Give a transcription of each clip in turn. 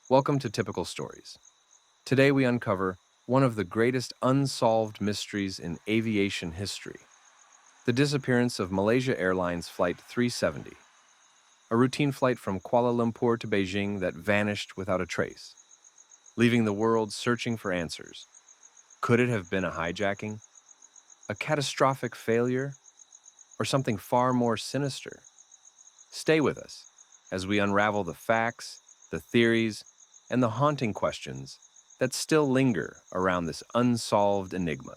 Welcome to Typical Stories. Today we uncover one of the greatest unsolved mysteries in aviation history, the disappearance of Malaysia Airlines Flight 370, a routine flight from Kuala Lumpur to Beijing that vanished without a trace, leaving the world searching for answers. Could it have been a hijacking, a catastrophic failure, or something far more sinister? Stay with us as we unravel the facts, the theories, and the haunting questions that still linger around this unsolved enigma.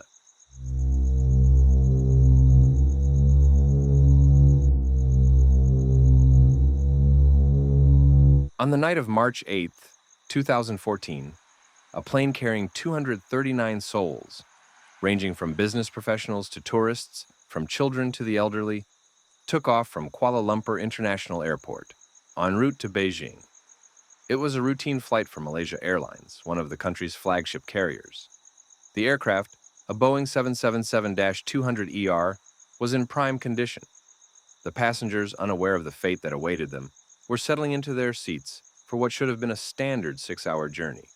On the night of March 8th, 2014, a plane carrying 239 souls, ranging from business professionals to tourists, from children to the elderly, took off from Kuala Lumpur International Airport, en route to Beijing. It was a routine flight for Malaysia Airlines, one of the country's flagship carriers. The aircraft, a Boeing 777-200ER, was in prime condition. The passengers, unaware of the fate that awaited them, were settling into their seats for what should have been a standard 6-hour journey.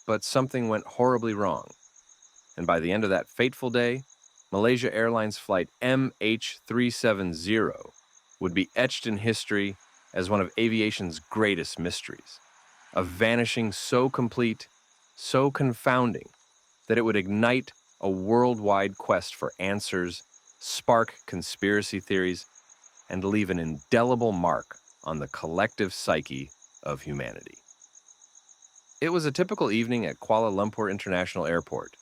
But something went horribly wrong, and by the end of that fateful day, Malaysia Airlines flight MH370 would be etched in history as one of aviation's greatest mysteries, a vanishing so complete, so confounding, that it would ignite a worldwide quest for answers, spark conspiracy theories, and leave an indelible mark on the collective psyche of humanity. It was a typical evening at Kuala Lumpur International Airport.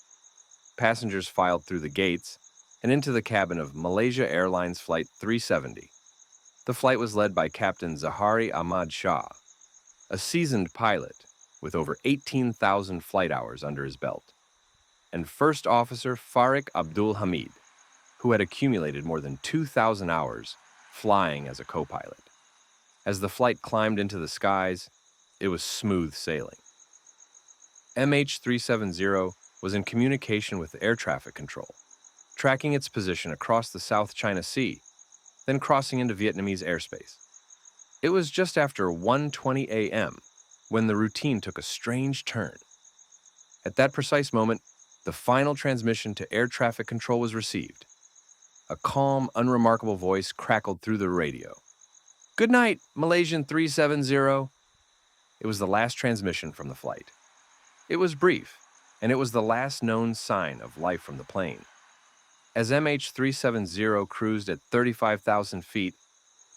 Passengers filed through the gates and into the cabin of Malaysia Airlines Flight 370. The flight was led by Captain Zahari Ahmad Shah, a seasoned pilot with over 18,000 flight hours under his belt, and First Officer Farik Abdul Hamid, who had accumulated more than 2,000 hours flying as a co-pilot. As the flight climbed into the skies, it was smooth sailing. MH370 was in communication with air traffic control, tracking its position across the South China Sea, then crossing into Vietnamese airspace. It was just after 1:20 a.m. when the routine took a strange turn. At that precise moment, the final transmission to air traffic control was received. A calm, unremarkable voice crackled through the radio. "Good night, Malaysian 370. It was the last transmission from the flight. It was brief, and it was the last known sign of life from the plane. As MH370 cruised at 35,000 feet,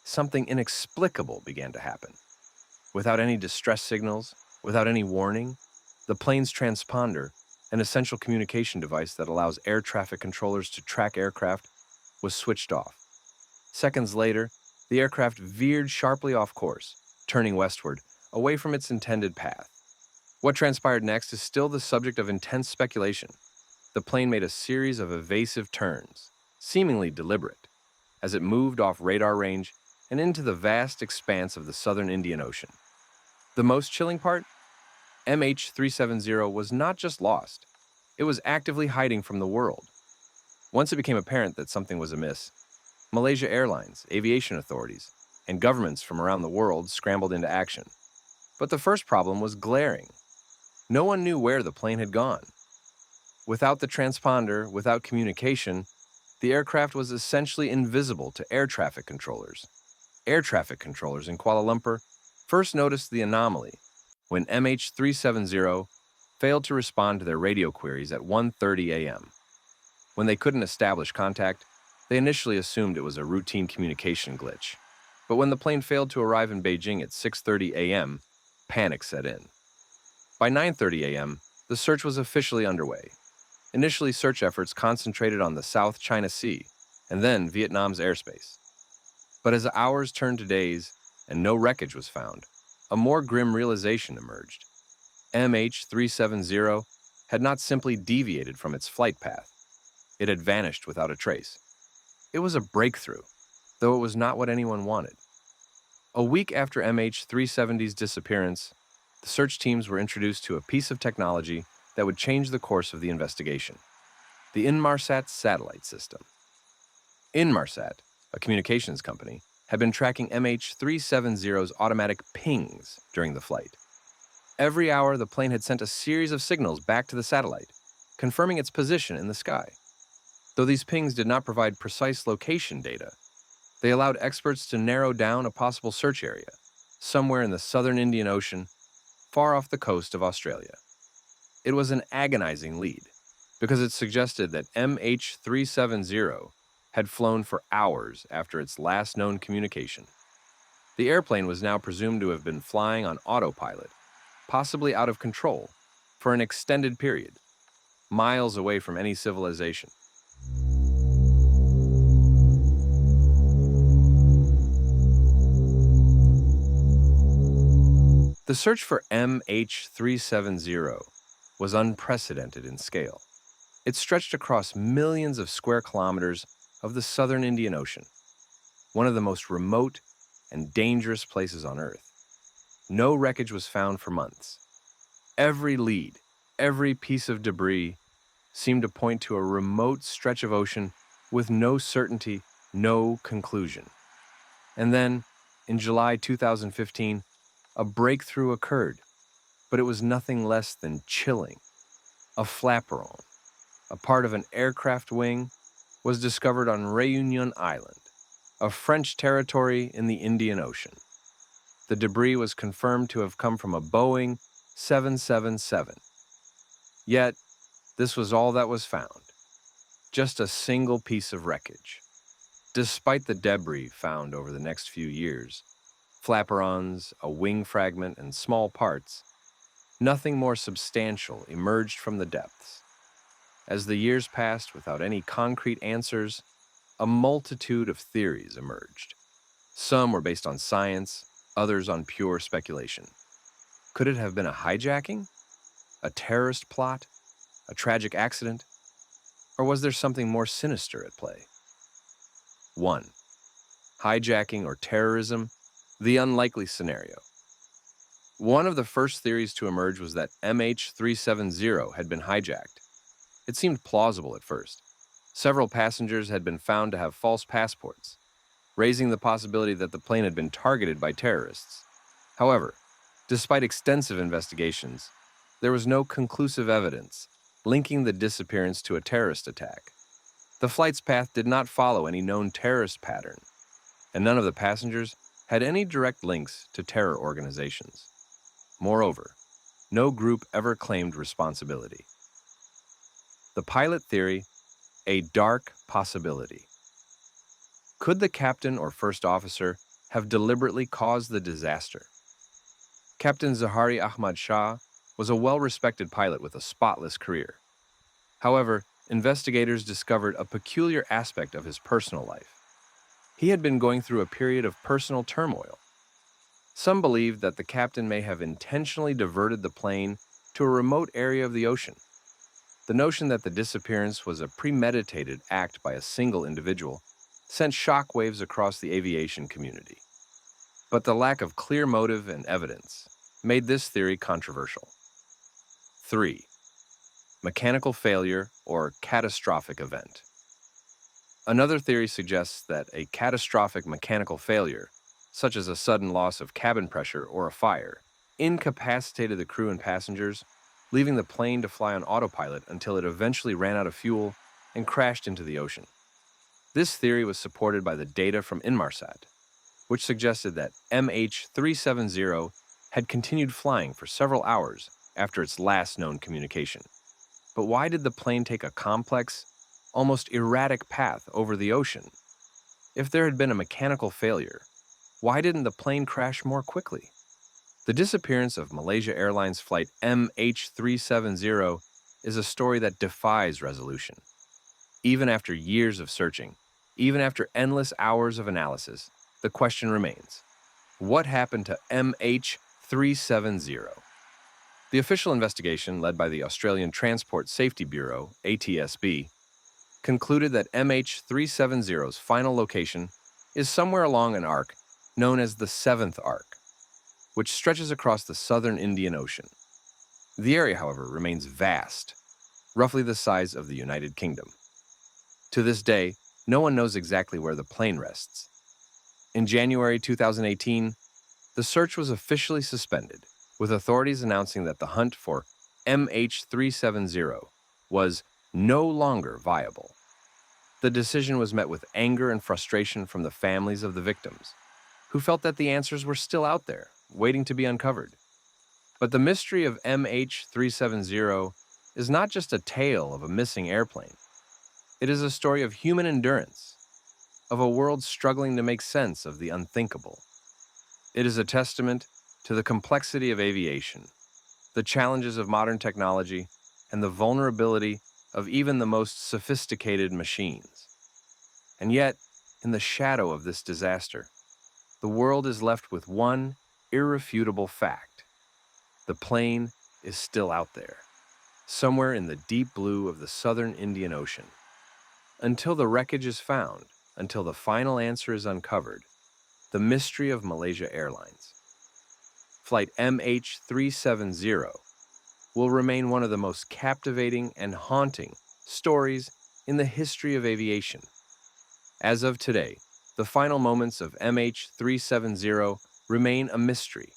something inexplicable began to happen. Without any distress signals, without any warning, the plane's transponder, an essential communication device that allows air traffic controllers to track aircraft, was switched off. Seconds later, the aircraft veered sharply off course, turning westward, away from its intended path. What transpired next is still the subject of intense speculation. The plane made a series of evasive turns, seemingly deliberate, as it moved off radar range and into the vast expanse of the southern Indian Ocean. The most chilling part? MH370 was not just lost. It was actively hiding from the world. Once it became apparent that something was amiss, Malaysia Airlines, aviation authorities, and governments from around the world scrambled into action. But the first problem was glaring. No one knew where the plane had gone. Without the transponder, without communication, the aircraft was essentially invisible to air traffic controllers. Air traffic controllers in Kuala Lumpur first noticed the anomaly when MH370 failed to respond to their radio queries at 1:30 a.m. When they couldn't establish contact, they initially assumed it was a routine communication glitch. But when the plane failed to arrive in Beijing at 6:30 a.m., panic set in. By 9:30 a.m., the search was officially underway. Initially, search efforts concentrated on the South China Sea and then Vietnam's airspace. But as hours turned to days and no wreckage was found, a more grim realization emerged. MH370 had not simply deviated from its flight path. It had vanished without a trace. It was a breakthrough, though it was not what anyone wanted. A week after MH370's disappearance, the search teams were introduced to a piece of technology that would change the course of the investigation: the Inmarsat satellite system. Inmarsat, a communications company, had been tracking MH370's automatic pings during the flight. Every hour, the plane had sent a series of signals back to the satellite, confirming its position in the sky. Though these pings did not provide precise location data, they allowed experts to narrow down a possible search area, somewhere in the southern Indian Ocean, far off the coast of Australia. It was an agonizing lead, because it suggested that MH370 had flown for hours after its last known communication. The airplane was now presumed to have been flying on autopilot, possibly out of control, for an extended period, miles away from any civilization. The search for MH370 was unprecedented in scale. It stretched across millions of square kilometers of the southern Indian Ocean, one of the most remote and dangerous places on Earth. No wreckage was found for months. Every lead, every piece of debris seemed to point to a remote stretch of ocean with no certainty, no conclusion. And then, in July 2015, a breakthrough occurred, but it was nothing less than chilling. A flaperon, a part of an aircraft wing, was discovered on Réunion Island, a French territory in the Indian Ocean. The debris was confirmed to have come from a Boeing 777. Yet, this was all that was found, just a single piece of wreckage. Despite the debris found over the next few years, flaperons, a wing fragment, and small parts, nothing more substantial emerged from the depths. As the years passed without any concrete answers, a multitude of theories emerged. Some were based on science, others on pure speculation. Could it have been a hijacking? A terrorist plot? A tragic accident? Or was there something more sinister at play? 1. Hijacking or terrorism, the unlikely scenario. One of the first theories to emerge was that MH370 had been hijacked. It seemed plausible at first. Several passengers had been found to have false passports, raising the possibility that the plane had been targeted by terrorists. However, despite extensive investigations, there was no conclusive evidence linking the disappearance to a terrorist attack. The flight's path did not follow any known terrorist pattern, and none of the passengers had any direct links to terror organizations. Moreover, no group ever claimed responsibility. The pilot theory, a dark possibility. Could the captain or first officer have deliberately caused the disaster? Captain Zahari Ahmad Shah was a well-respected pilot with a spotless career. However, investigators discovered a peculiar aspect of his personal life. He had been going through a period of personal turmoil. Some believed that the captain may have intentionally diverted the plane to a remote area of the ocean. The notion that the disappearance was a premeditated act by a single individual sent shockwaves across the aviation community. But the lack of clear motive and evidence made this theory controversial. 3. Mechanical failure or catastrophic event. Another theory suggests that a catastrophic mechanical failure, such as a sudden loss of cabin pressure or a fire, incapacitated the crew and passengers, leaving the plane to fly on autopilot until it eventually ran out of fuel and crashed into the ocean. This theory was supported by the data from Inmarsat, which suggested that MH370 had continued flying for several hours after its last known communication. But why did the plane take a complex, almost erratic path over the ocean? If there had been a mechanical failure, why didn't the plane crash more quickly? The disappearance of Malaysia Airlines flight MH370 is a story that defies resolution. Even after years of searching, even after endless hours of analysis, the question remains: what happened to MH370? The official investigation, led by the Australian Transport Safety Bureau, ATSB, concluded that MH370's final location is somewhere along an arc known as the Seventh Arc, which stretches across the southern Indian Ocean. The area, however, remains vast, roughly the size of the United Kingdom. To this day, no one knows exactly where the plane rests. In January 2018, the search was officially suspended, with authorities announcing that the hunt for MH370 was no longer viable. The decision was met with anger and frustration from the families of the victims, who felt that the answers were still out there, waiting to be uncovered. But the mystery of MH370 is not just a tale of a missing airplane. It is a story of human endurance, of a world struggling to make sense of the unthinkable. It is a testament to the complexity of aviation, the challenges of modern technology, and the vulnerability of even the most sophisticated machines. And yet, in the shadow of this disaster, the world is left with one irrefutable fact. The plane is still out there, somewhere in the deep blue of the southern Indian Ocean. Until the wreckage is found, until the final answer is uncovered, the mystery of Malaysia Airlines, Flight MH370, will remain one of the most captivating and haunting stories in the history of aviation. As of today, the final moments of MH370 remain a mystery.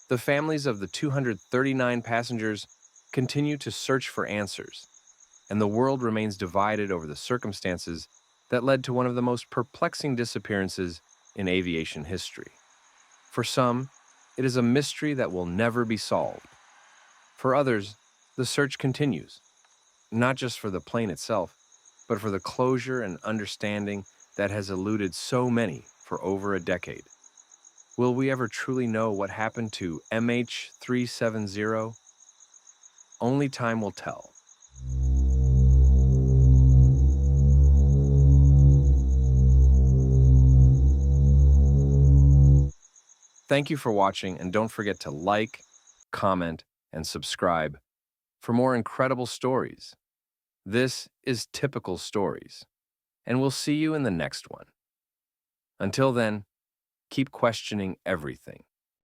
The families of the 239 passengers continue to search for answers, and the world remains divided over the circumstances that led to one of the most perplexing disappearances in aviation history. For some, it is a mystery that will never be solved. For others, the search continues, not just for the plane itself, but for the closure and understanding that has eluded so many for over a decade. Will we ever truly know what happened to MH370? Only time will tell. Thank you for watching, and don't forget to like, comment, and subscribe for more incredible stories. This is Typical Stories, and we'll see you in the next one. Until then, keep questioning everything.